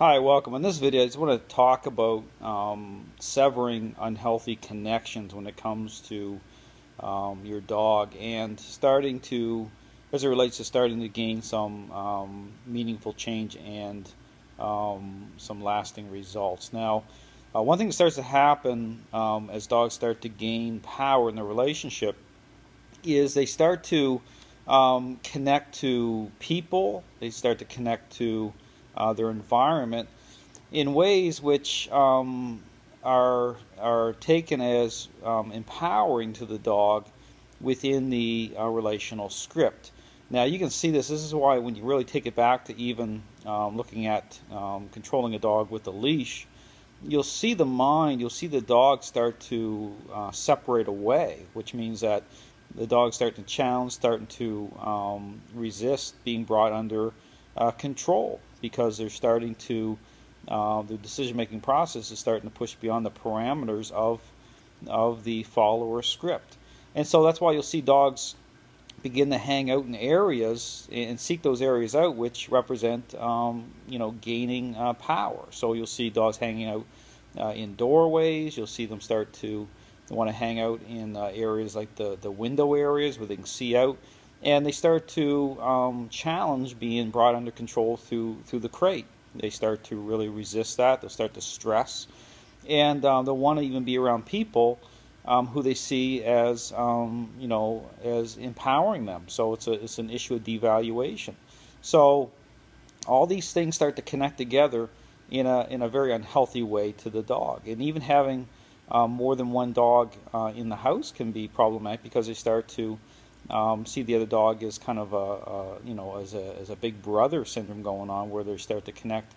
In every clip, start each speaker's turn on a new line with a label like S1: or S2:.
S1: Hi, welcome. In this video, I just want to talk about severing unhealthy connections when it comes to your dog and starting to, as it relates to starting to gain some meaningful change and some lasting results. Now, one thing that starts to happen as dogs start to gain power in the relationship is they start to connect to people, they start to connect to their environment in ways which are taken as empowering to the dog within the relational script. Now you can see this. This is why when you really take it back to even looking at controlling a dog with a leash, you'll see the mind, you'll see the dog start to separate away, which means that the dog's starting to challenge, starting to resist being brought under control, because they're starting to, the decision-making process is starting to push beyond the parameters of the follower script. And so that's why you'll see dogs begin to hang out in areas and seek those areas out which represent, gaining power. So you'll see dogs hanging out in doorways. You'll see them start to want to hang out in areas like the window areas where they can see out. And they start to challenge being brought under control through the crate. They start to really resist that. They'll start to stress, and they'll want to even be around people who they see as as empowering them. So it's an issue of devaluation. So all these things start to connect together in a very unhealthy way to the dog. And even having more than one dog in the house can be problematic, because they start to see the other dog as kind of as a big brother syndrome going on, where they start to connect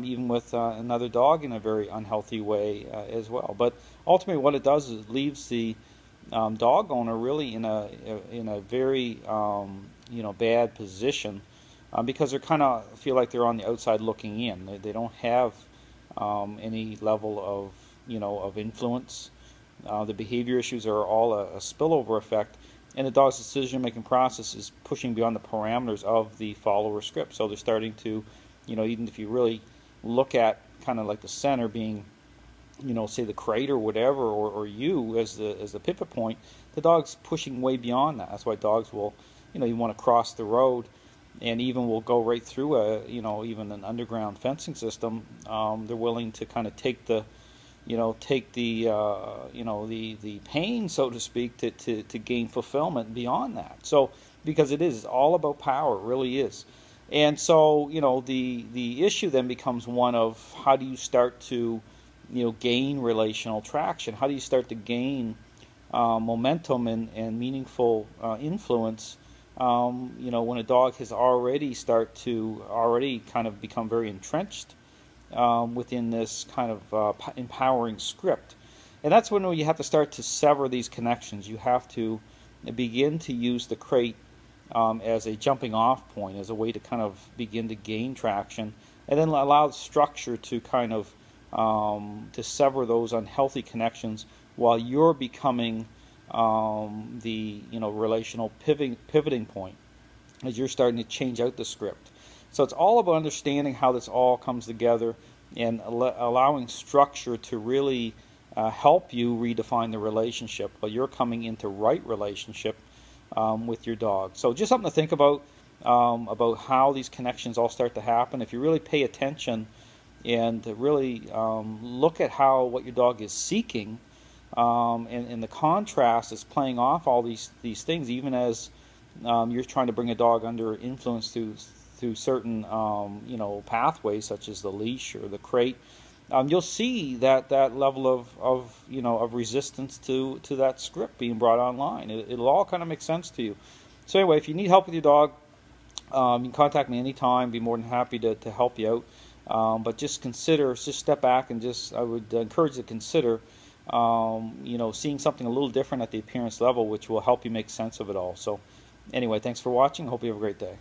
S1: even with another dog in a very unhealthy way as well. But ultimately, what it does is it leaves the dog owner really in a very bad position, because they kind of feel like they're on the outside looking in. They don't have any level of influence. The behavior issues are all a spillover effect. And the dog's decision-making process is pushing beyond the parameters of the follower script. So they're starting to, even if you really look at kind of like the center being, say the crate or whatever, or you as the pivot point, the dog's pushing way beyond that. That's why dogs will, you want to cross the road, and even will go right through even an underground fencing system. They're willing to kind of take the the pain, so to speak, to gain fulfillment beyond that. So, because it's all about power, it really is. And so, the issue then becomes one of, how do you start to, gain relational traction? How do you start to gain momentum and meaningful influence, when a dog has already kind of become very entrenched within this kind of empowering script. And that's when you have to start to sever these connections. You have to begin to use the crate as a jumping off point, as a way to kind of begin to gain traction, and then allow the structure to kind of to sever those unhealthy connections, while you're becoming the relational pivoting point, as you're starting to change out the script. So it's all about understanding how this all comes together, and allowing structure to really help you redefine the relationship while you're coming into right relationship with your dog. So just something to think about how these connections all start to happen. If you really pay attention and really look at what your dog is seeking, and the contrast is playing off all these things, even as you're trying to bring a dog under influence through certain pathways, such as the leash or the crate, you'll see that level of resistance to that script being brought online. It'll all kind of make sense to you. So anyway, if you need help with your dog, you can contact me anytime. Be more than happy to help you out. But just step back, and I would encourage you to consider seeing something a little different at the appearance level, which will help you make sense of it all. So anyway, thanks for watching. Hope you have a great day.